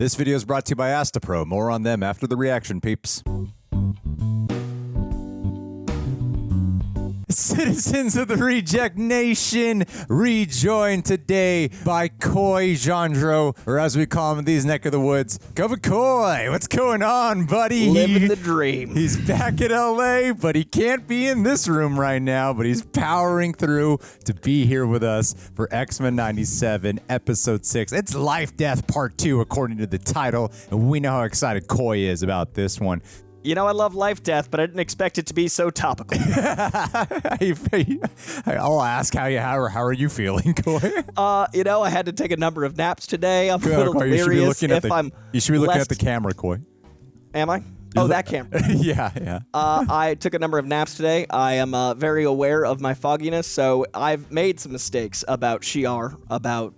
This video is brought to you by Astepro. More on them after the reaction, peeps. Citizens of the Reject Nation, rejoined today by Coy Jandreau, or as we call him in these neck of the woods, Coy. What's going on, buddy? Living the dream. He's back in LA, but he can't be in this room right now, but he's powering through to be here with us for Xmen 97, Episode 6. It's Life Death Part 2, according to the title, and we know how excited Coy is about this one. You know, I love Life Death, but I didn't expect it to be so topical. I'll ask how are you feeling, Coy? You know, I had to take a number of naps today. I'm a Coy, little Coy, delirious. You should be looking at the camera, Coy. Am I? Oh, that camera. Yeah. I took a number of naps today. I am very aware of my fogginess, so I've made some mistakes about Shiar, about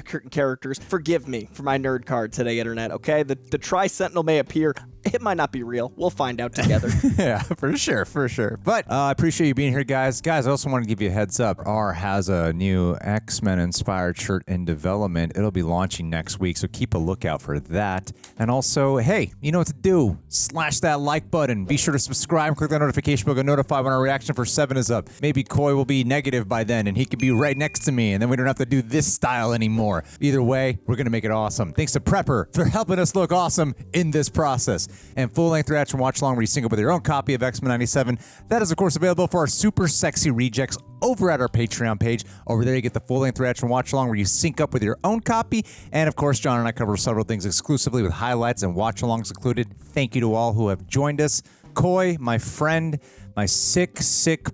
certain characters. Forgive me for my nerd card today, Internet, okay? The Tri-Sentinel may appear. It might not be real. We'll find out together. Yeah, for sure. But I appreciate you being here, guys. Guys, I also want to give you a heads up. R has a new X-Men-inspired shirt in development. It'll be launching next week, so keep a lookout for that. And also, hey, you know what to do. Slash that like button. Be sure to subscribe. Click that notification bell. Get notified when our reaction for 7 is up. Maybe Coy will be negative by then, and he can be right next to me, and then we don't have to do this style anymore. Either way, we're going to make it awesome. Thanks to Prepper for helping us look awesome in this process. And full-length reaction watch-along where you sync up with your own copy of Xmen 97. That is, of course, available for our super sexy rejects over at our Patreon page. Over there, you get the full-length reaction watch-along where you sync up with your own copy. And, of course, John and I cover several things exclusively with highlights and watch-alongs included. Thank you to all who have joined us. Coy, my friend, my sick,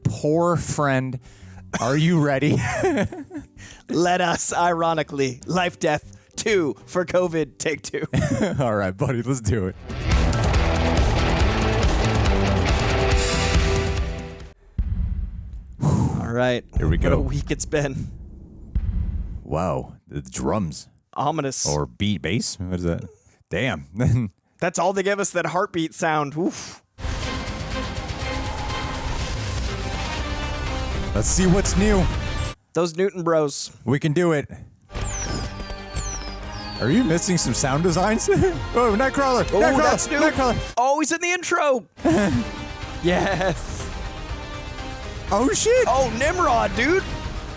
poor friend, are you ready? Let us, ironically, Life Death 2 for COVID, take 2. All right, buddy, let's do it. All right. Here we go. What a week it's been. Wow, the drums. Ominous. Or beat bass? What is that? Damn. That's all they give us, that heartbeat sound. Oof. Let's see what's new. Those Newton bros. We can do it. Are you missing some sound designs? Oh, Nightcrawler! Oh, Nightcrawler! that's new. Nightcrawler! Oh, he's in the intro. Yes. Oh, shit! Oh, Nimrod, dude.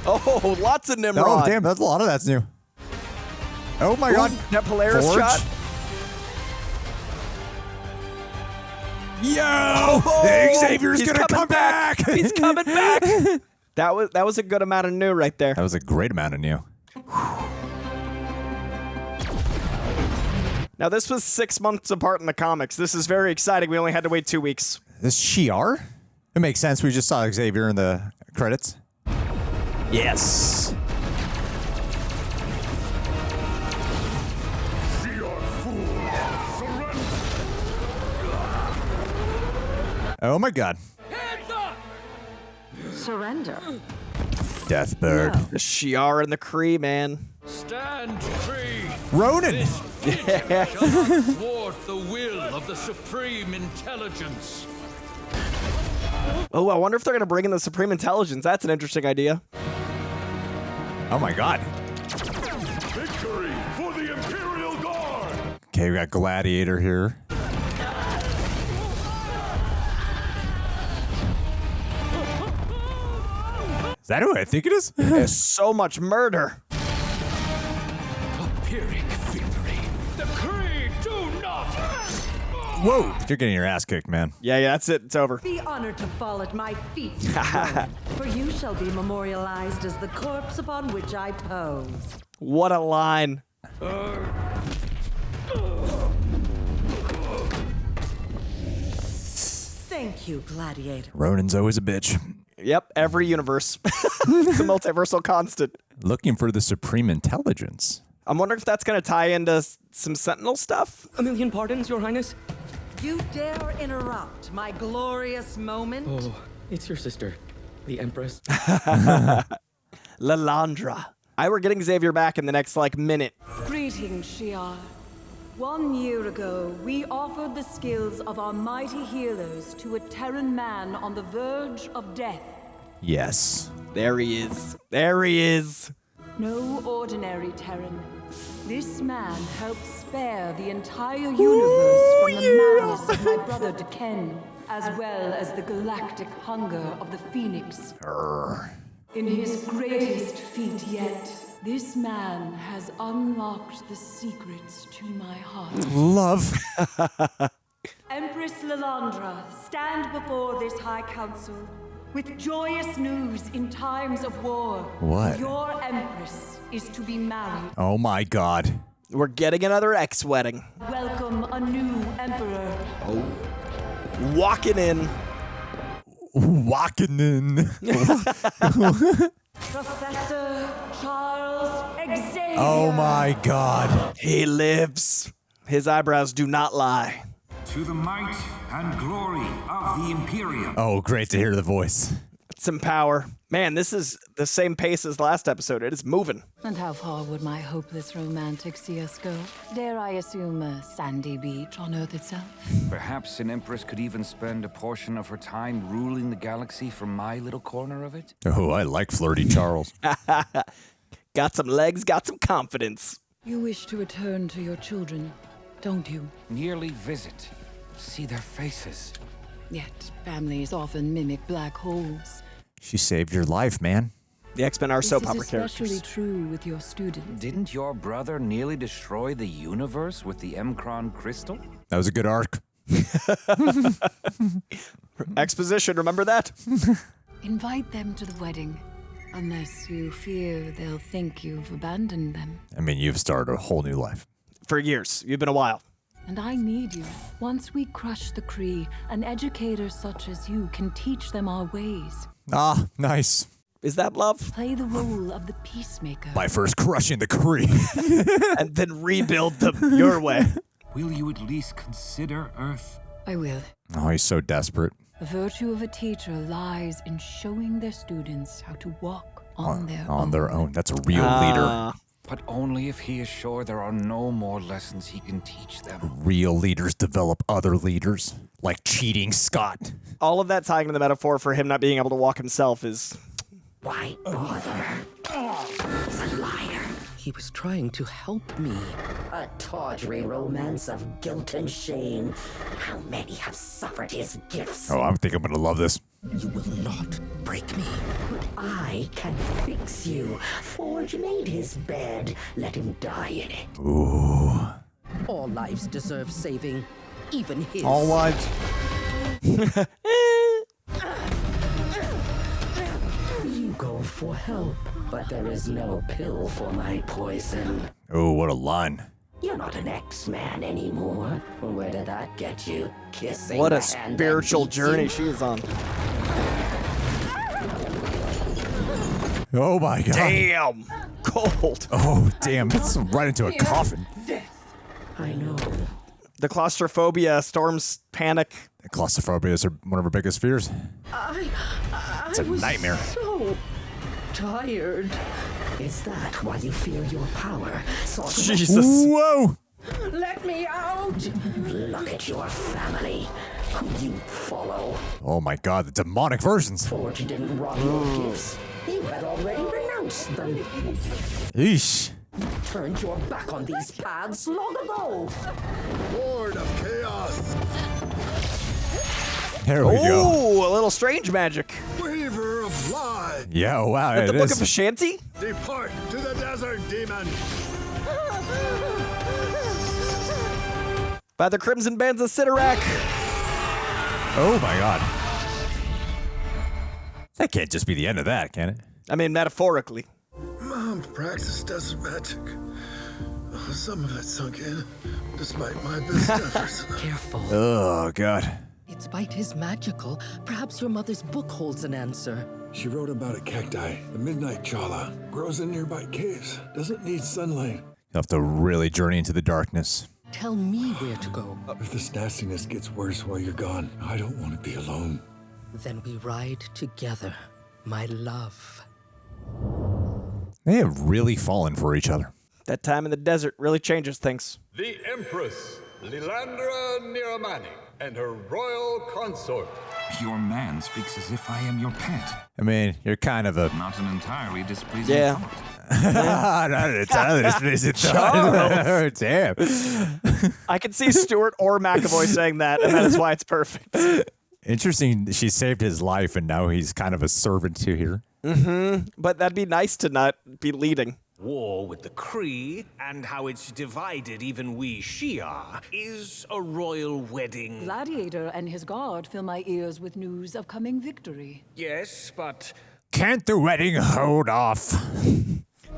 Oh, lots of Nimrod. Oh, damn, that's a lot of that's new. Oh, my God. That Polaris Forge. shot. Yo! Oh, Xavier's he's gonna come coming back! He's coming back. That was a good amount of new right there. That was a great amount of new. Now, this was 6 months apart in the comics. This is very exciting. We only had to wait 2 weeks. This Shiar? It makes sense. We just saw Xavier in the credits. Yes. Oh my God. Surrender. Deathbird. No. The Shiar and the Kree, man. Stand free. Ronan! Thwart the will of the Supreme Intelligence. Oh, I wonder if they're going to bring in the Supreme Intelligence. That's an interesting idea. Oh my God. Victory for the Imperial Guard. Okay, we got Gladiator here. Is that who I think it is? There's so much murder. Pyrrhic victory. The Kree do not. Whoa! You're getting your ass kicked, man. Yeah, that's it. It's over. Be honored to fall at my feet, Ronan, for you shall be memorialized as the corpse upon which I pose. What a line. Thank you, Gladiator. Ronan's always a bitch. Yep, every universe. It's a multiversal constant. Looking for the Supreme Intelligence. I'm wondering if that's going to tie into some Sentinel stuff. A million pardons, Your Highness. You dare interrupt my glorious moment? Oh, it's your sister, the Empress. Lilandra. We're getting Xavier back in the next, minute. Greetings, Shiar. 1 year ago, we offered the skills of our mighty healers to a Terran man on the verge of death. Yes. There he is. There he is. No ordinary Terran, This man helped spare the entire universe from the malice of my brother Deken, as well as the galactic hunger of the Phoenix. In his greatest feat yet, this man has unlocked the secrets to my heart. Love. Empress Lilandra, stand before this high council with joyous news in times of war. What? Your empress is to be married. Oh my God. We're getting another X wedding. Welcome a new emperor. Walking in. Walking in. Professor Charles Xavier. Oh my God. He lives. His eyebrows do not lie. To the might and glory of the Imperium. Oh, great to hear the voice. Some power. Man, this is the same pace as last episode. It is moving. And how far would my hopeless romantic see us go? Dare I assume a sandy beach on Earth itself? Perhaps an empress could even spend a portion of her time ruling the galaxy from my little corner of it? Oh, I like flirty Charles. Got some legs, got some confidence. You wish to return to your children, don't you? Merely visit. See their faces. Yet families often mimic black holes. She saved your life, man. The X-Men are soap This opera is especially characters. true with your students. Didn't your brother nearly destroy the universe with the Mcron crystal? That was a good arc. Exposition, remember that? Invite them to the wedding, unless you fear they'll think you've abandoned them. I mean, you've started a whole new life. For years. You've been a while. And I need you. Once we crush the Kree, an educator such as you can teach them our ways. Ah, nice. Is that love? Play the role of the peacemaker. By first crushing the Kree. And then rebuild them your way. Will you at least consider Earth? I will. Oh, he's so desperate. The virtue of a teacher lies in showing their students how to walk on their On own. their own. That's a real leader. But only if he is sure there are no more lessons he can teach them. Real leaders develop other leaders, like cheating Scott. All of that tying into the metaphor for him not being able to walk himself is... Why bother? He's a liar. He was trying to help me. A tawdry romance of guilt and shame. How many have suffered his gifts? Oh, I think I'm going to love this. You will not break me. But I can fix you. Forge made his bed. Let him die in it. Ooh. All lives deserve saving, even his. All lives. You go for help, but there is no pill for my poison. Oh, what a line. You're not an X-Man anymore. Where did that get you? Kissing What the a hand that spiritual beats journey you? she is on. Oh my God. Damn! Cold. Oh, damn. That's right into a coffin. I know. The claustrophobia, Storm's panic. Claustrophobia is one of her biggest fears. It's a nightmare. So tired. Is that why you fear your power? Sorcerer? Jesus. Whoa. Let me out! Look at your family. Who you follow. Oh my God, the demonic versions. Forge didn't rob your gifts. You had already renounced them. Eesh. Turned your back on these paths long ago. Lord of Chaos, There we go. Ooh, a little strange magic. Weaver of Lies. Yeah, oh, wow. The It Book is. of Ashanti? Depart to the desert, demon. By the Crimson Bands of Sidorak. Oh my God. That can't just be the end of that, can it? I mean, metaphorically. Mom practiced desert magic. Some of it sunk in, despite my best efforts. Careful. Oh God. Its bite is magical. Perhaps your mother's book holds an answer. She wrote about a cacti, the midnight chala. Grows in nearby caves. Doesn't need sunlight. You'll have to really journey into the darkness. Tell me where to go. If this nastiness gets worse while you're gone, I don't want to be alone. Then we ride together, my love. They have really fallen for each other. That time in the desert really changes things. The Empress, Lilandra Niramani, and her royal consort. Your man speaks as if I am your pet. I mean, you're kind of a... Not an entirely displeasing thought. Not entirely displeasing thought. Damn. I can see Stewart or McAvoy saying that, and that is why it's perfect. Interesting. She saved his life, and now he's kind of a servant to her. Mm-hmm. But that'd be nice to not be leading. War with the Kree, and how it's divided even we Shiar, is a royal wedding. Gladiator and his guard fill my ears with news of coming victory. Yes, but... Can't the wedding hold off?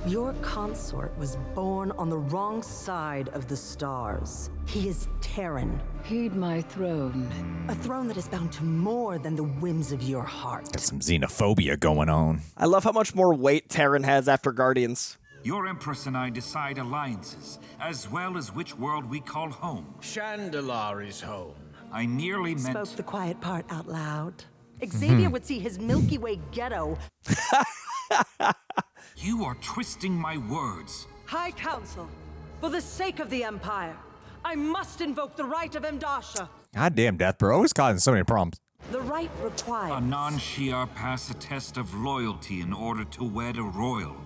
Your consort was born on the wrong side of the stars. He is Terran. Heed my throne. A throne that is bound to more than the whims of your heart. Got some xenophobia going on. I love how much more weight Terran has after Guardians. Your Empress and I decide alliances, as well as which world we call home. Chandalar is home. I nearly meant... Spoke the quiet part out loud. Xavier would see his Milky Way ghetto. You are twisting my words. High Council, for the sake of the Empire, I must invoke the right of Mdasha. Goddamn, Deathbird. Always causing so many problems. The right requires... A non-Shiar pass a test of loyalty in order to wed a royal.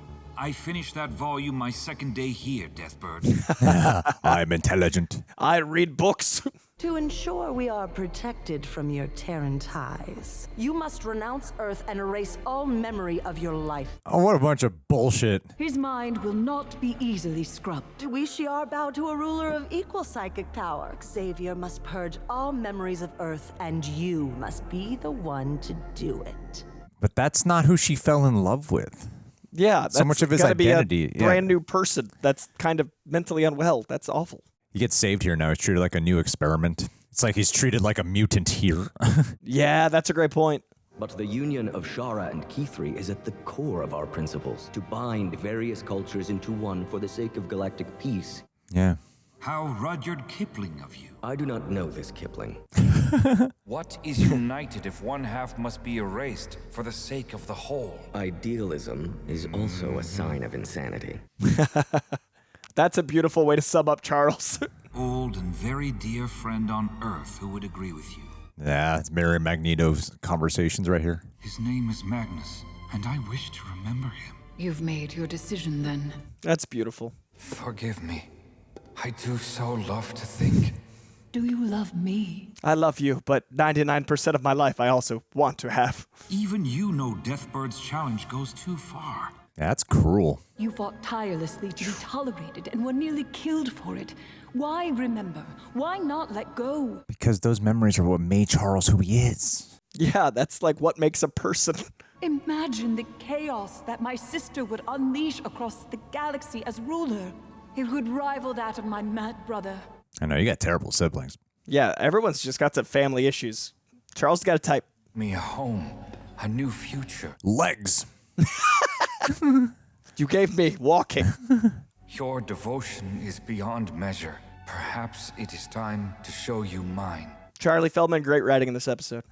I finished that volume my second day here, Deathbird. I'm intelligent. I read books. To ensure we are protected from your Terran ties, you must renounce Earth and erase all memory of your life. Oh, what a bunch of bullshit. His mind will not be easily scrubbed. We Shiar bow to a ruler of equal psychic power. Xavier must purge all memories of Earth, and you must be the one to do it. But that's not who she fell in love with. Yeah, that's so much of his gotta identity. Be a brand new person that's kind of mentally unwell. That's awful. He gets saved here now. He's treated like a new experiment. It's like he's treated like a mutant here. Yeah, that's a great point. But the union of Shara and Kithri is at the core of our principles, to bind various cultures into one for the sake of galactic peace. Yeah. How Rudyard Kipling of you. I do not know this Kipling. What is united if one half must be erased for the sake of the whole? Idealism is also a sign of insanity. That's a beautiful way to sum up Charles. Old and very dear friend on Earth who would agree with you. Yeah, it's Mary Magneto's conversations right here. His name is Magnus, and I wish to remember him. You've made your decision then. That's beautiful. Forgive me. I do so love to think. Do you love me? I love you, but 99% of my life I also want to have. Even you know Deathbird's challenge goes too far. That's cruel. You fought tirelessly to be tolerated and were nearly killed for it. Why remember? Why not let go? Because those memories are what made Charles who he is. Yeah, that's like what makes a person. Imagine the chaos that my sister would unleash across the galaxy as ruler. It would rival that of my mad brother. I know, you got terrible siblings. Yeah, everyone's just got some family issues. Charles got a type. Me a home, a new future. Legs. You gave me walking. Your devotion is beyond measure. Perhaps it is time to show you mine. Charlie Feldman, great writing in this episode.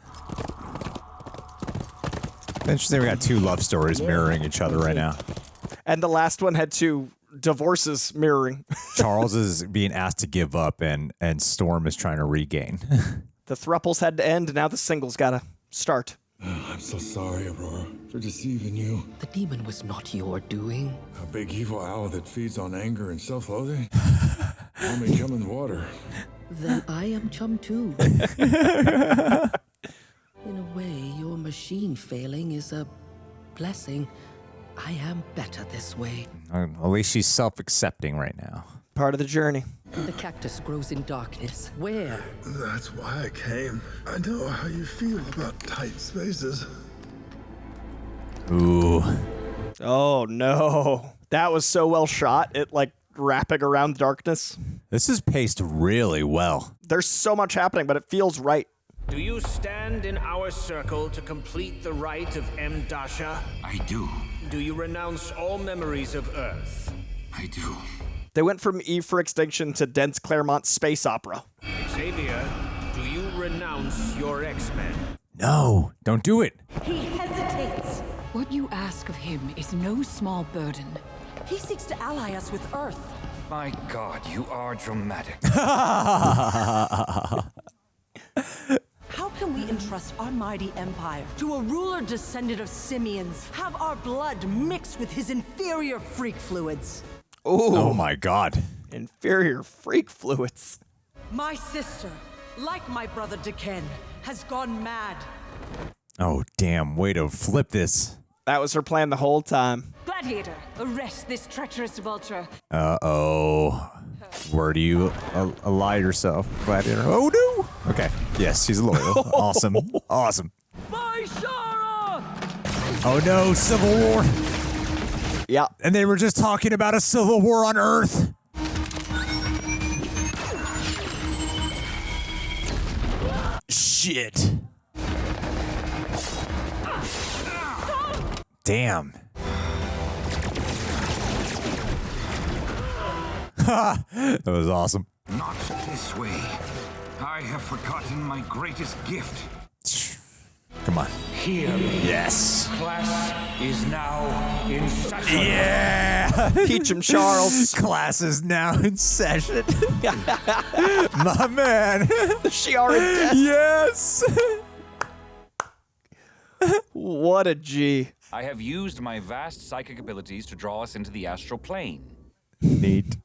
Interesting, we got two love stories mirroring each other right now. And the last one had two divorces mirroring. Charles is being asked to give up, and Storm is trying to regain. The thruples had to end, and now the singles gotta start. I'm so sorry, Aurora, for deceiving you. The demon was not your doing. A big evil owl that feeds on anger and self-loathing? Call me chum in the water. Then I am chum too. In a way, your machine failing is a blessing. I am better this way. At least she's self-accepting right now. Part of the journey. The cactus grows in darkness. Where? That's why I came. I know how you feel about tight spaces. Ooh. Oh, no. That was so well shot. It, like, wrapping around darkness. This is paced really well. There's so much happening, but it feels right. Do you stand in our circle to complete the rite of Mdasha? I do. Do you renounce all memories of Earth? I do. They went from E for Extinction to dense Claremont space opera. Xavier, do you renounce your Xmen? No, don't do it. He hesitates. What you ask of him is no small burden. He seeks to ally us with Earth. My God, you are dramatic. How can we entrust our mighty empire to a ruler descendant of simians? Have our blood mixed with his inferior freak fluids? Ooh. Oh my God. Inferior freak fluids. My sister, like my brother Deken, has gone mad. Oh, damn. Way to flip this. That was her plan the whole time. Gladiator, arrest this treacherous vulture. Uh-oh. Where do you ally yourself, Gladiator? Oh, no. Okay. Yes, she's loyal. Awesome. Awesome. By Shara! Oh, no. Civil War. Yeah. And they were just talking about a civil war on Earth. Shit. Damn. Ha! That was awesome. Not this way. I have forgotten my greatest gift. Come on. Hear me. Yes. Class is now in session. Yeah. Teach him, Charles. Class is now in session. My man. The Shiar and Death. Yes. What a G. I have used my vast psychic abilities to draw us into the astral plane. Neat.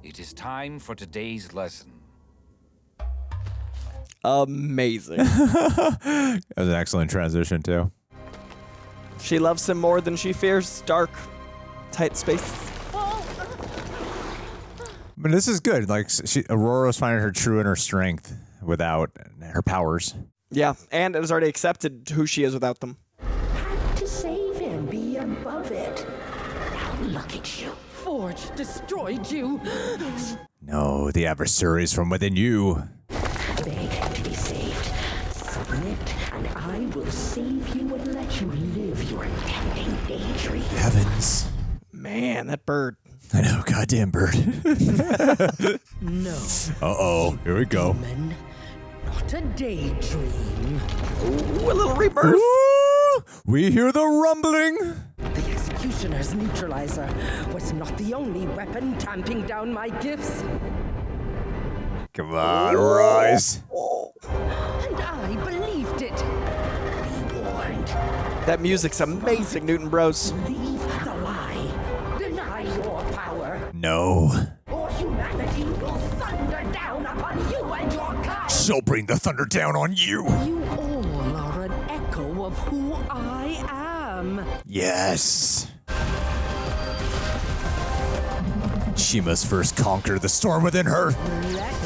It is time for today's lesson. Amazing. That was an excellent transition, too. She loves him more than she fears dark, tight spaces. But this is good. Like, Aurora's finding her true inner strength without her powers. Yeah, and it has already accepted who she is without them. Had to save him, be above it. Now look at you. Forge destroyed you. No, the adversary is from within you. Beg to be saved. Submit, and I will save you and let you live your impending daydream. Heavens. Man, that bird. I know, goddamn bird. No. Uh-oh, here we go. Human, not a daydream. Ooh, a little rebirth. Ooh, we hear the rumbling. The Executioner's neutralizer was not the only weapon tamping down my gifts. Come on, rise. And I believed it. Be warned. That music's amazing, Newton Bros. Leave the lie. Deny your power. No. Or humanity will thunder down upon you and your kind. She'll bring the thunder down on you. You all are an echo of who I am. Yes. She must first conquer the storm within her.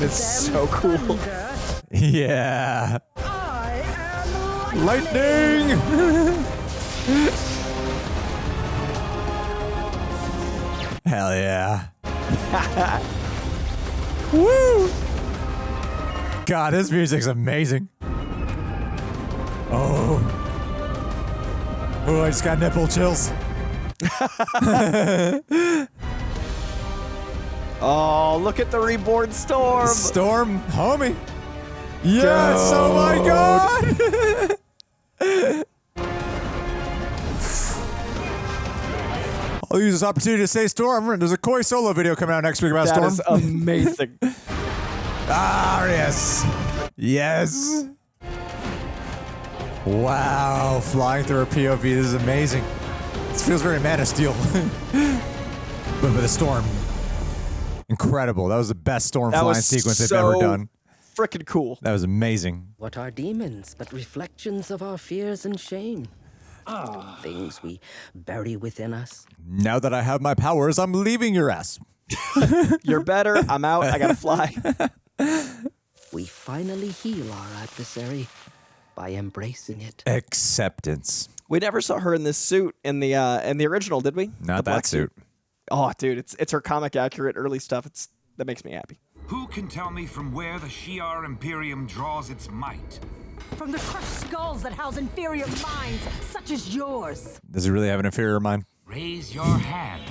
It's so cool. Thunder. Yeah. I am Lightning! Hell yeah. Woo! God, this music's amazing. Oh. Oh, I just got nipple chills. Oh, look at the reborn Storm. Storm, homie. Yes, oh my God. I'll use this opportunity to say Storm. There's a Coy solo video coming out next week about Storm. That is amazing. Ah, yes. Yes. Wow, flying through a POV, this is amazing. This feels very Man of Steel. But with a Storm. Incredible. That was the best Storm flying sequence they've ever done. Freaking cool. That was amazing. What are demons but reflections of our fears and shame? Things we bury within us. Now that I have my powers, I'm leaving your ass. You're better. I'm out. I gotta fly. We finally heal our adversary by embracing it. Acceptance. We never saw her in this suit in the original, did we? Not the that suit. Oh, dude, it's her comic accurate early stuff. That makes me happy. Who can tell me from where the Shiar Imperium draws its might? From the crushed skulls that house inferior minds, such as yours. Does he really have an inferior mind? Raise your hand.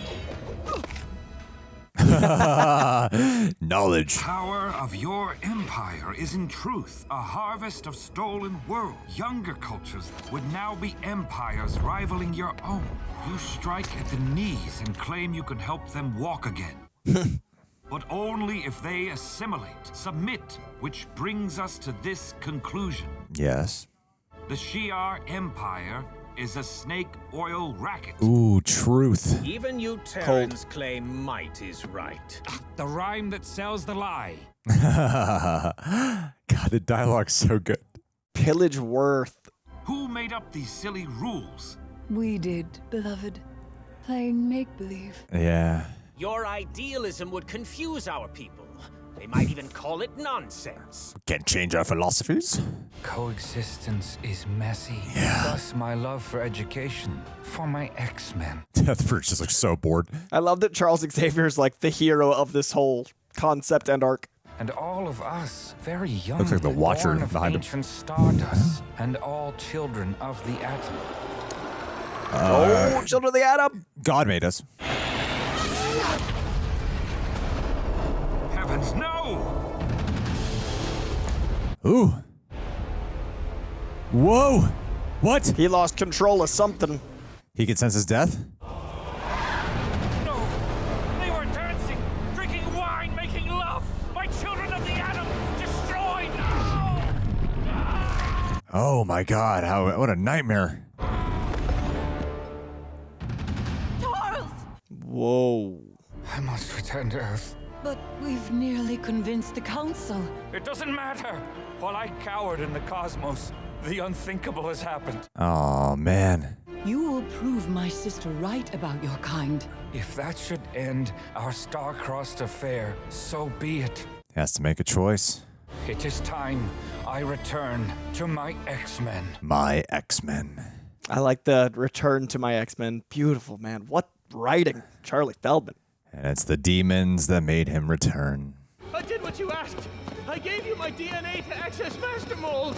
Knowledge. Power of your empire is in truth a harvest of stolen worlds. Younger cultures would now be empires rivaling your own. You strike at the knees and claim you can help them walk again. But only if they assimilate, submit, which brings us to this conclusion. Yes. The Shiar Empire is a snake oil racket. Ooh, truth. Even you Terrans claim might is right. The rhyme that sells the lie. God, the dialogue's so good. Pillage worth. Who made up these silly rules? We did, beloved. Playing make-believe. Yeah. Your idealism would confuse our people. They might even call it nonsense. Can't change our philosophies. Coexistence is messy. Thus my love for education, for my X-Men. Deathbird's just like so bored. I love that Charles Xavier is like the hero of this whole concept and arc. And all of us, very young, Looks like the Watcher born of behind him. ancient stardust, and all children of the atom. Children of the Atom. God made us. Heavens, no! Ooh. Whoa. What? He lost control of something. He can sense his death? No! They were dancing, drinking wine, making love! My children of the atom destroyed! No! Oh my God, what a nightmare. Charles! Whoa. I must return to Earth. But we've nearly convinced the council. It doesn't matter. While I cowered in the cosmos, the unthinkable has happened. Oh, man. You will prove my sister right about your kind. If that should end our star-crossed affair, so be it. Has to make a choice. It is time I return to my X-Men. My X-Men. I like the return to my X-Men. Beautiful, man. What writing. Charlie Feldman. And it's the demons that made him return. I did what you asked. I gave you my DNA to access Master Mold.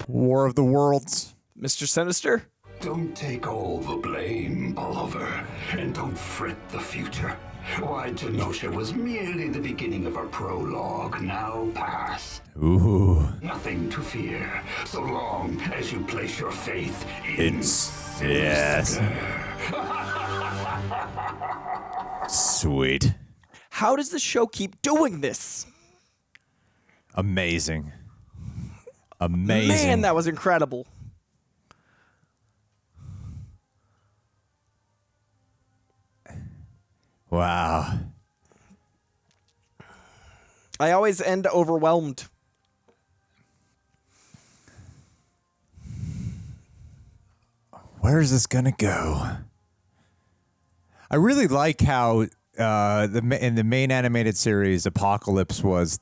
War of the Worlds. Mr. Sinister? Don't take all the blame, Oliver, and don't fret the future. Why, Genosha was merely the beginning of a prologue, now past. Ooh. Nothing to fear, so long as you place your faith in Sinister. Yes. Sweet. How does the show keep doing this? Amazing. Amazing. Man, that was incredible. Wow. I always end overwhelmed. Where is this gonna go? I really like how in the main animated series, Apocalypse was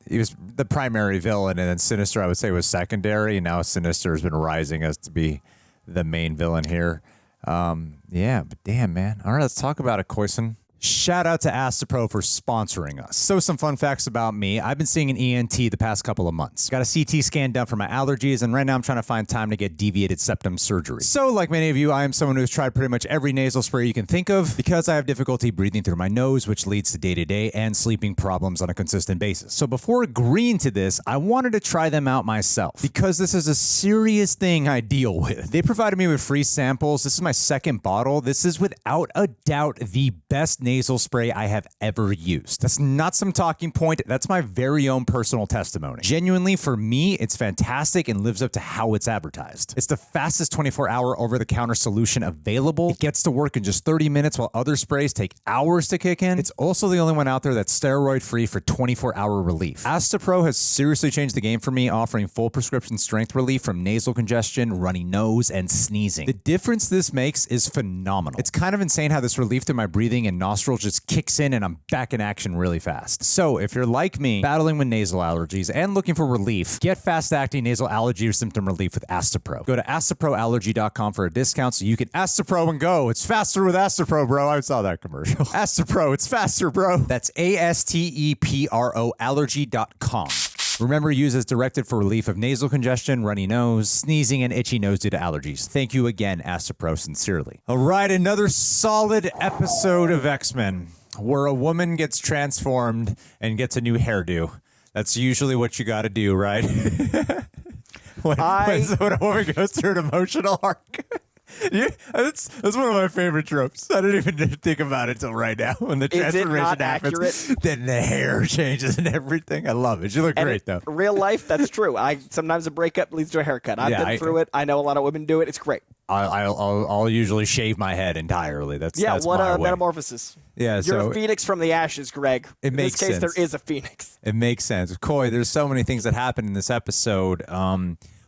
he was the primary villain, and then Sinister, I would say, was secondary. And now Sinister has been rising as to be the main villain here. Yeah, but damn, man. All right, let's talk about it, Koyson. Shout out to Astepro for sponsoring us. So some fun facts about me. I've been seeing an ENT the past couple of months. Got a CT scan done for my allergies, and right now I'm trying to find time to get deviated septum surgery. So like many of you, I am someone who's tried pretty much every nasal spray you can think of because I have difficulty breathing through my nose, which leads to day-to-day and sleeping problems on a consistent basis. So before agreeing to this, I wanted to try them out myself because this is a serious thing I deal with. They provided me with free samples. This is my second bottle. This is without a doubt the best nasal spray I have ever used. That's not some talking point. That's my very own personal testimony. Genuinely, for me, it's fantastic and lives up to how it's advertised. It's the fastest 24-hour over-the-counter solution available. It gets to work in just 30 minutes while other sprays take hours to kick in. It's also the only one out there that's steroid-free for 24-hour relief. Astepro has seriously changed the game for me, offering full prescription strength relief from nasal congestion, runny nose, and sneezing. The difference this makes is phenomenal. It's kind of insane how this relief through my breathing and nostrils just kicks in and I'm back in action really fast. So if you're like me, battling with nasal allergies and looking for relief, get fast-acting nasal allergy or symptom relief with Astepro. Go to asteproallergy.com for a discount so you can Astepro and go. It's faster with Astepro, bro. I saw that commercial. Astepro, it's faster, bro. That's ASTEPRO allergy.com. Remember, use as directed for relief of nasal congestion, runny nose, sneezing, and itchy nose due to allergies. Thank you again, Astepro, sincerely. All right, another solid episode of X-Men where a woman gets transformed and gets a new hairdo. That's usually what you got to do, right? when a woman goes through an emotional arc. Yeah, that's one of my favorite tropes. I didn't even think about it till right now. When the transformation happens, then the hair changes and everything. I love it. You look great, though. Real life, that's true. Sometimes a breakup leads to a haircut. I've been through it. I know a lot of women do it. It's great. I'll usually shave my head entirely. That's what my a way. Metamorphosis. Yeah, you're a phoenix from the ashes, Greg. It makes sense. In this case, there is a phoenix. It makes sense. Coy, there's so many things that happen in this episode.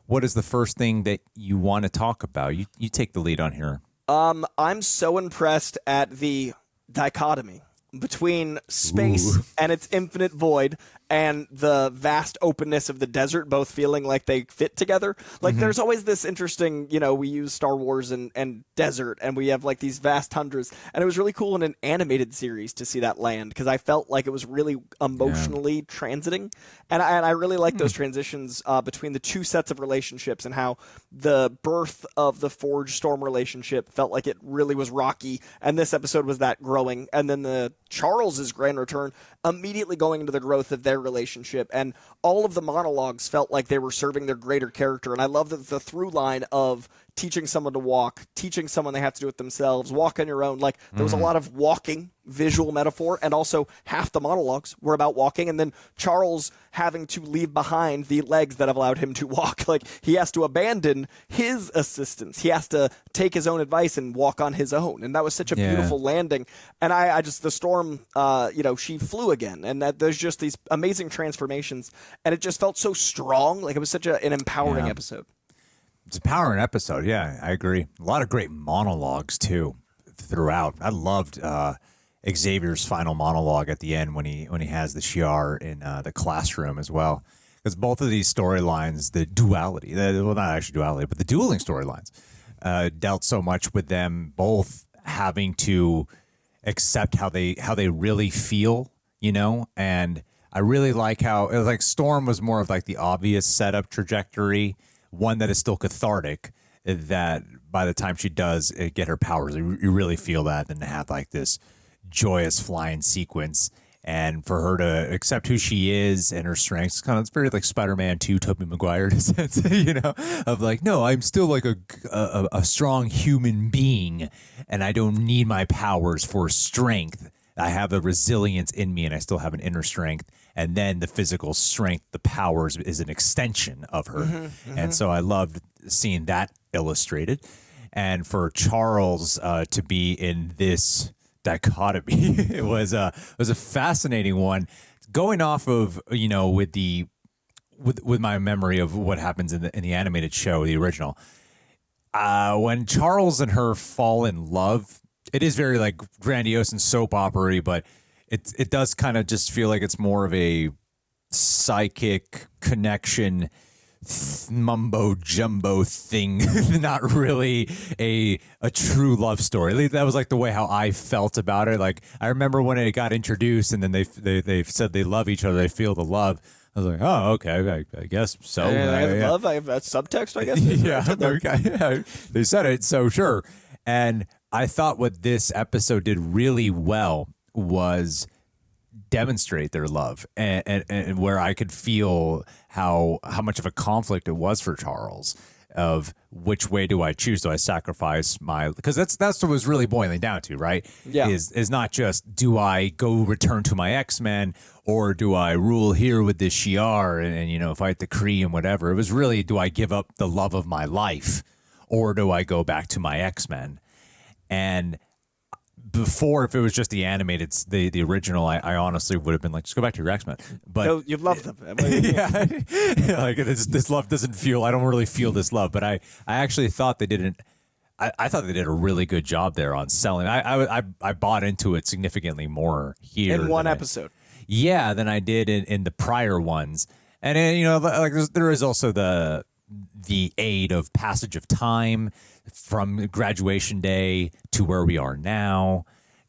What is the first thing that you want to talk about? You take the lead on here. I'm so impressed at the dichotomy between space and its infinite void and the vast openness of the desert, both feeling like they fit together. Like there's always this interesting, we use Star Wars and desert, and we have like these vast tundras. And it was really cool in an animated series to see that land, because I felt like it was really emotionally transiting. And I really like those transitions between the two sets of relationships, and how the birth of the Forge Storm relationship felt like it really was rocky. And this episode was that growing. And then the Charles's grand return immediately going into the growth of their relationship, and all of the monologues felt like they were serving their greater character. And I love that the through line of teaching someone to walk, teaching someone they have to do it themselves, walk on your own. Like there was a lot of walking visual metaphor, and also half the monologues were about walking, and then Charles having to leave behind the legs that have allowed him to walk. Like he has to abandon his assistance. He has to take his own advice and walk on his own. And that was such a beautiful landing. And I just, the storm, she flew again, and that there's just these amazing transformations, and it just felt so strong. Like it was such an empowering episode. It's a powering episode. Yeah, I agree. A lot of great monologues too throughout. I loved Xavier's final monologue at the end when he has the Shiar in the classroom as well, because both of these storylines, the duality, not actually duality, but the dueling storylines, dealt so much with them both having to accept how they really feel, and I really like how it was like Storm was more of like the obvious setup trajectory, one that is still cathartic, that by the time she does get her powers, you really feel that, and to have like this joyous flying sequence, and for her to accept who she is and her strengths, it's very like Spider-Man 2, Tobey Maguire in a sense, of like, no, I'm still like a strong human being, and I don't need my powers for strength. I have a resilience in me, and I still have an inner strength. And then the physical strength, the powers, is an extension of her. And so I loved seeing that illustrated. And for Charles to be in this dichotomy, it was a fascinating one. Going off of, with my memory of what happens in the animated show, the original, when Charles and her fall in love, it is very like grandiose and soap opera-y, but it does kind of just feel like it's more of a psychic connection mumbo jumbo thing, not really a true love story. That was like the way how I felt about it. Like I remember when it got introduced, and then they said they love each other, they feel the love. I was like, oh, okay, I guess so. Love, I have that subtext, I guess. Yeah, they said it, so sure. And I thought what this episode did really well was demonstrate their love, and where I could feel how much of a conflict it was for Charles, of which way do I choose? Do I sacrifice because that's what it was really boiling down to, right? Yeah. Is not just, do I go return to my X-Men, or do I rule here with this Shiar and fight the Kree and whatever? It was really, do I give up the love of my life, or do I go back to my X-Men? And before, if it was just the animated, the original, I honestly would have been like, just go back to your X-Men. But no, you love them. Yeah, like this love doesn't feel. I don't really feel this love. But I actually thought they didn't. I thought they did a really good job there on selling. I bought into it significantly more here in one episode. Than I did in the prior ones. And then, like there is also the aid of passage of time from graduation day to where we are now.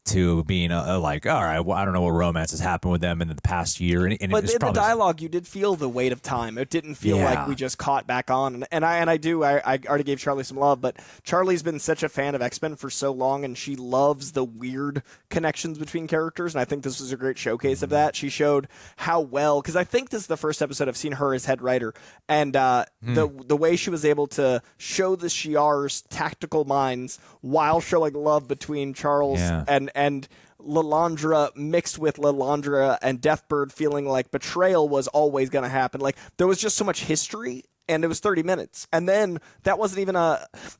to being like, all right, well, I don't know what romance has happened with them in the past year. And but in the dialogue, you did feel the weight of time. It didn't feel like we just caught back on. And I already gave Charlie some love, but Charlie's been such a fan of X-Men for so long, and she loves the weird connections between characters. And I think this was a great showcase of that. She showed how well, because I think this is the first episode I've seen her as head writer, and the way she was able to show the Shiar's tactical minds while showing love between Charles and Lilandra, mixed with Lilandra and Deathbird feeling like betrayal was always going to happen. Like, there was just so much history, and it was 30 minutes. And then that wasn't even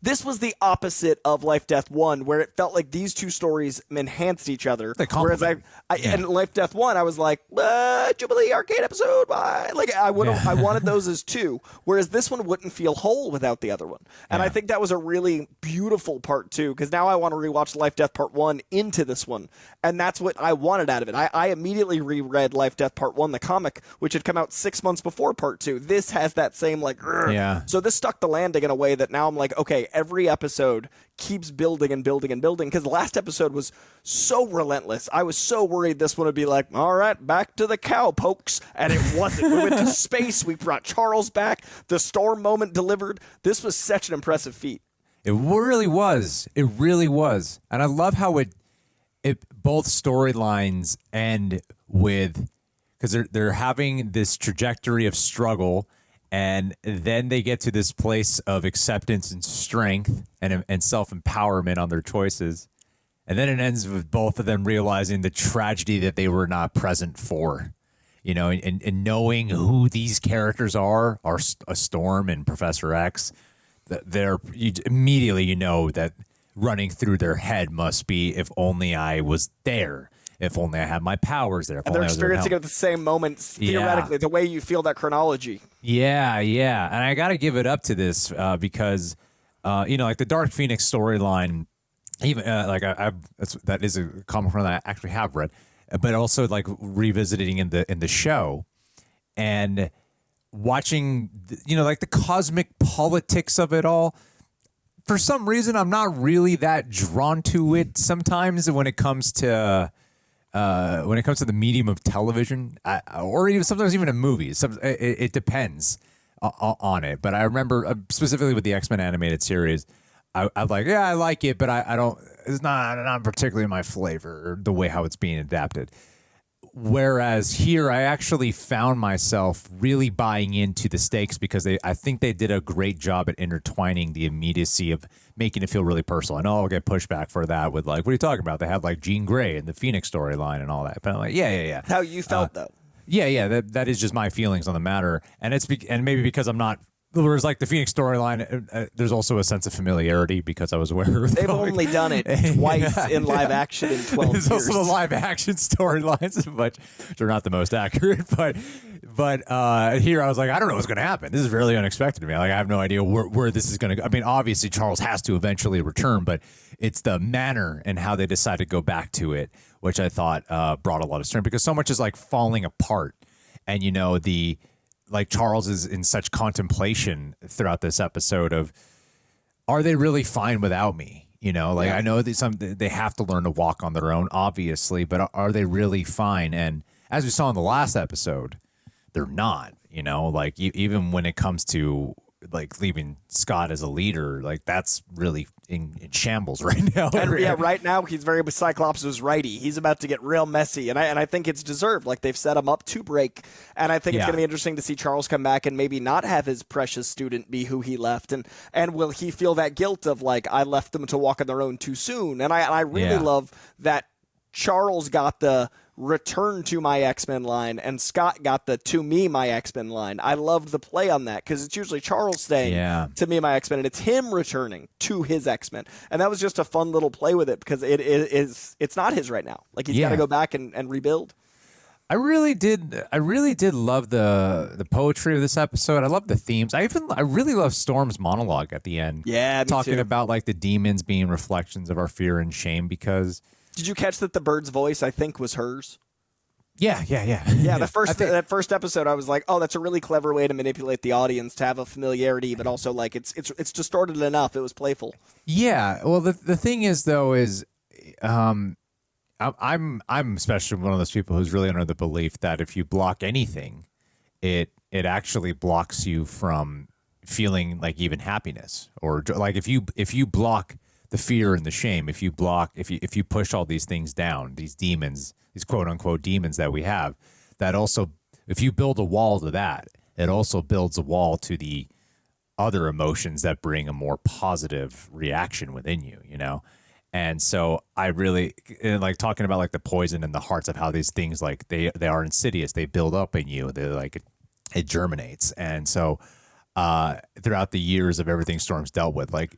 this was the opposite of Life, Death 1, where it felt like these two stories enhanced each other. Whereas in Life, Death 1, I was like, Jubilee arcade episode, bye. Like, I wanted those as two. Whereas this one wouldn't feel whole without the other one. And I think that was a really beautiful part two, because now I want to rewatch Life, Death Part 1 into this one. And that's what I wanted out of it. I immediately reread Life, Death Part 1, the comic, which had come out 6 months before Part 2. This has that same, like, so this stuck the landing in a way that now I'm like, okay, every episode keeps building and building and building, because the last episode was so relentless. I was so worried this one would be like, all right, back to the cowpokes, and it wasn't. We went to space, we brought Charles back, the storm moment delivered. This was such an impressive feat. It really was. It really was. And I love how it both storylines end with, because they're having this trajectory of struggle, and then they get to this place of acceptance and strength and self-empowerment on their choices. And then it ends with both of them realizing the tragedy that they were not present for, you know, and knowing who these characters are a Storm and Professor X. Immediately you know that running through their head must be, if only I was there. If only I had my powers there. And they're experiencing it at the same moment, theoretically, the way you feel that chronology. Yeah. And I got to give it up to this because, like the Dark Phoenix storyline, even that is a comic run that I actually have read, but also like revisiting in the show and watching, like the cosmic politics of it all. For some reason, I'm not really that drawn to it sometimes when it comes to the medium of television, or even sometimes even in movies. It depends on it. But I remember specifically with the X-Men animated series, I'm like, yeah, I like it, but I don't. It's not particularly my flavor, the way how it's being adapted. Whereas here, I actually found myself really buying into the stakes because I think they did a great job at intertwining the immediacy of making it feel really personal. I know I'll get pushback for that with like, what are you talking about? They have like Jean Grey and the Phoenix storyline and all that. But I'm like, yeah. How you felt though? Yeah. That is just my feelings on the matter, and and maybe because I'm not. Whereas, like the Phoenix storyline, there's also a sense of familiarity because I was aware of. They've only done it twice in live action in 12 years. There's also the live action storylines, but they're not the most accurate. But here I was like, I don't know what's going to happen. This is really unexpected to me. Like I have no idea where this is going to go. I mean, obviously Charles has to eventually return, but it's the manner and how they decide to go back to it, which I thought brought a lot of strength because so much is like falling apart, and like Charles is in such contemplation throughout this episode of, are they really fine without me? I know that they have to learn to walk on their own, obviously, but are they really fine? And as we saw in the last episode, they're not, like even when it comes to like leaving Scott as a leader, like that's really in shambles right now. And right now he's very Cyclops' righty. He's about to get real messy, and I think it's deserved. Like they've set him up to break, and I think it's going to be interesting to see Charles come back and maybe not have his precious student be who he left, and will he feel that guilt of like, I left them to walk on their own too soon? And I really love that Charles got the return to my X-Men line and Scott got the to me my X-Men line. I loved the play on that because it's usually Charles saying to me my X-Men, and it's him returning to his X-Men, and that was just a fun little play with it because it's not his right now. Like he's got to go back and rebuild. I really did love the poetry of this episode. I love the themes. I really love Storm's monologue at the end. Yeah, me talking too. about like the demons being reflections of our fear and shame because. Did you catch that the bird's voice, I think, was hers? Yeah. Yeah, that first episode, I was like, oh, that's a really clever way to manipulate the audience to have a familiarity, but also like it's distorted enough. It was playful. Yeah. Well, the thing is, though, is I'm especially one of those people who's really under the belief that if you block anything, it actually blocks you from feeling like even happiness, or like if you block the fear and the shame, if you push all these things down, these demons, these quote unquote demons that we have, that also, if you build a wall to that, it also builds a wall to the other emotions that bring a more positive reaction within you, you know? And so I really like talking about like the poison in the hearts of how these things, like they are insidious. They build up in you. They're like, it germinates. And so throughout the years of everything Storm's dealt with, like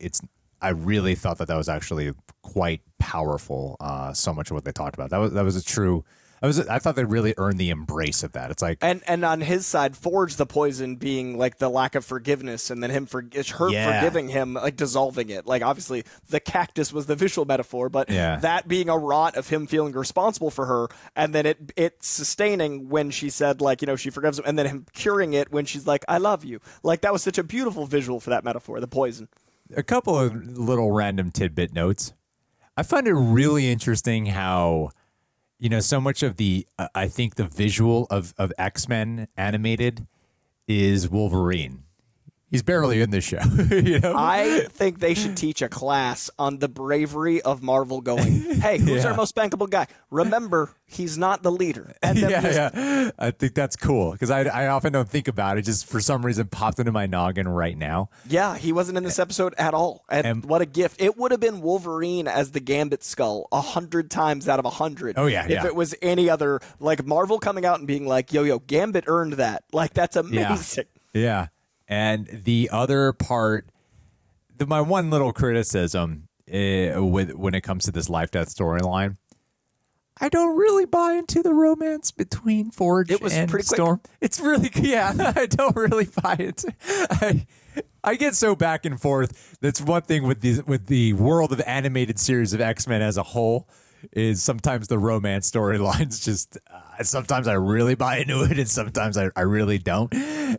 I really thought that was actually quite powerful. So much of what they talked about. That was a true. I thought they really earned the embrace of that. It's like, and on his side, Forge the poison being like the lack of forgiveness, and then her forgiving him, like dissolving it. Like obviously the cactus was the visual metaphor, but that being a rot of him feeling responsible for her, and then it sustaining when she said like, you know, she forgives him, and then him curing it when she's like, I love you. Like that was such a beautiful visual for that metaphor, the poison. A couple of little random tidbit notes. I find it really interesting how, you know, so much of the, I think the visual of X-Men animated is Wolverine. He's barely in the show. You know? I think they should teach a class on the bravery of Marvel going, hey, who's our most bankable guy? Remember, he's not the leader. And then I think that's cool because I often don't think about it. Just for some reason popped into my noggin right now. Yeah, he wasn't in this episode at all. And what a gift. It would have been Wolverine as the Gambit skull 100 times out of 100. Oh, yeah. If it was any other, like Marvel coming out and being like, yo, Gambit earned that. Like, that's amazing. Yeah. And the other part, my one little criticism when it comes to this life-death storyline, I don't really buy into the romance between Forge and Storm. Quick. It's really, I don't really buy it. I get so back and forth. That's one thing with the world of animated series of X-Men as a whole, is sometimes the romance storylines just sometimes I really buy into it and sometimes I really don't.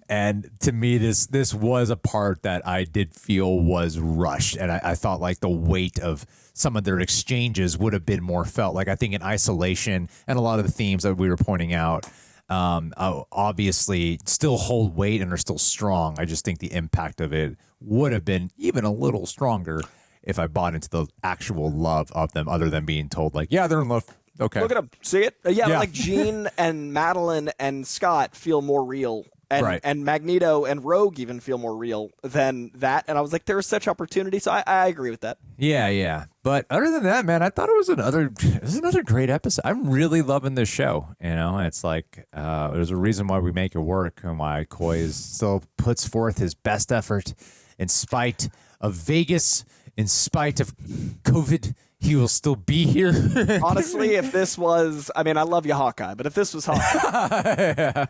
And to me, this was a part that I did feel was rushed, and I thought like the weight of some of their exchanges would have been more felt. Like I think in Isolation and a lot of the themes that we were pointing out obviously still hold weight and are still strong. I just think the impact of it would have been even a little stronger if I bought into the actual love of them, other than being told like, yeah, they're in love. Okay. Look at them. See it? Yeah. Like Jean and Madeline and Scott feel more real. And Magneto and Rogue even feel more real than that. And I was like, there was such opportunity. So I agree with that. Yeah. But other than that, man, I thought it was another great episode. I'm really loving this show. You know, it's like there's a reason why we make it work and why Coy still puts forth his best effort in spite of Vegas, in spite of COVID. He will still be here. Honestly, if this was, I mean, I love you, Hawkeye, but if this was Hawkeye,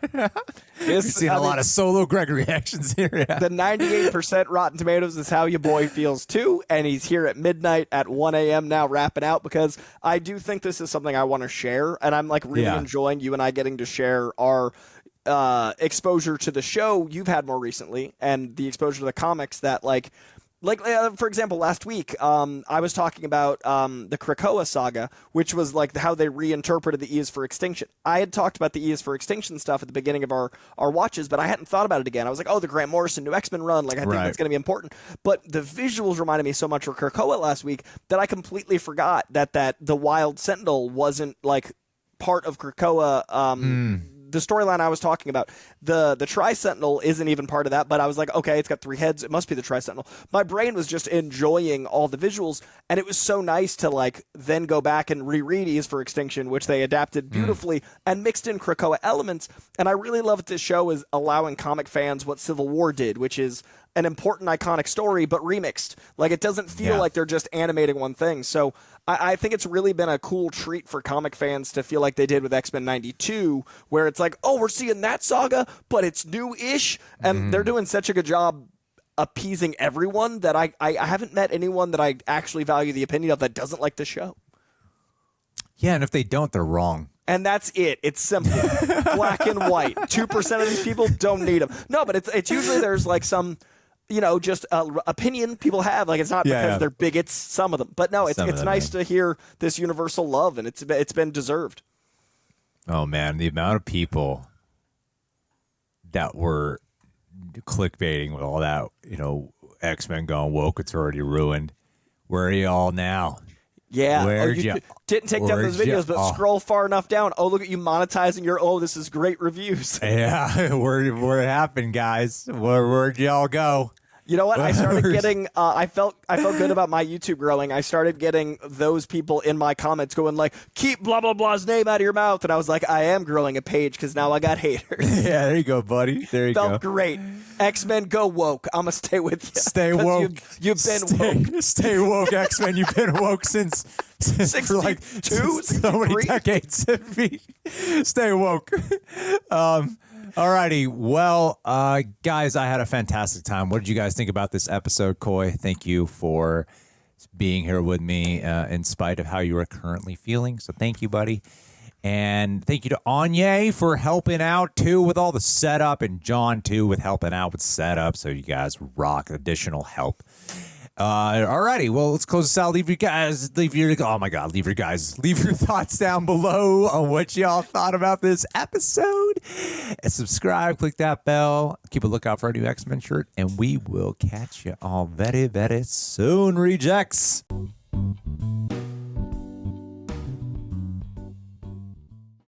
we've seen a lot of solo Greg reactions here. Yeah. The 98% Rotten Tomatoes is how your boy feels too, and he's here at midnight at 1 a.m. now wrapping out, because I do think this is something I want to share, and I'm like really enjoying you and I getting to share our exposure to the show you've had more recently, and the exposure to the comics that like for example, last week, I was talking about the Krakoa saga, which was like how they reinterpreted the E is for Extinction. I had talked about the E is for Extinction stuff at the beginning of our watches, but I hadn't thought about it again. I was like, oh, the Grant Morrison new X-Men run, like I think that's going to be important. But the visuals reminded me so much of Krakoa last week that I completely forgot that the Wild Sentinel wasn't like part of Krakoa. The storyline I was talking about, the Tri-Sentinel isn't even part of that, but I was like, okay, it's got 3 heads. It must be the Tri-Sentinel. My brain was just enjoying all the visuals, and it was so nice to like then go back and reread E is for Extinction, which they adapted beautifully and mixed in Krakoa elements. And I really love that this show is allowing comic fans what Civil War did, which is an important, iconic story, but remixed. Like, it doesn't feel like they're just animating one thing. So I think it's really been a cool treat for comic fans to feel like they did with X-Men 92, where it's like, oh, we're seeing that saga, but it's new-ish. And they're doing such a good job appeasing everyone that I haven't met anyone that I actually value the opinion of that doesn't like the show. Yeah, and if they don't, they're wrong. And that's it. It's simple. Black and white. 2% of these people don't need them. No, but it's usually there's like some just opinion people have. Like, it's not because they're bigots, some of them. But no, it's nice to hear this universal love, and it's been deserved. Oh, man, the amount of people that were clickbaiting with all that, X-Men going woke, it's already ruined. Where are you all now? Yeah. You didn't take down those videos, but scroll far enough down. Oh, look at you monetizing your, this is great reviews. Yeah. Where it happened, guys? Where'd y'all go? You know what? I started getting, I felt good about my YouTube growing. I started getting those people in my comments going like, keep blah, blah, blah's name out of your mouth. And I was like, I am growing a page because now I got haters. Yeah, there you go, buddy. There you go. Felt great. X-Men, go woke. I'm going to stay with you. Stay woke. You've been woke. Stay woke, X-Men. You've been woke since for like 62, so many decades. Stay woke. Alrighty, well, guys, I had a fantastic time. What did you guys think about this episode, Coy? Thank you for being here with me in spite of how you are currently feeling. So thank you, buddy. And thank you to Anya for helping out, too, with all the setup, and John, too, with helping out with setup. So you guys rock additional help. Alrighty, well, let's close this out. Leave your thoughts down below on what y'all thought about this episode. And subscribe, click that bell, keep a lookout for our new X-Men shirt, and we will catch you all very, very soon, rejects.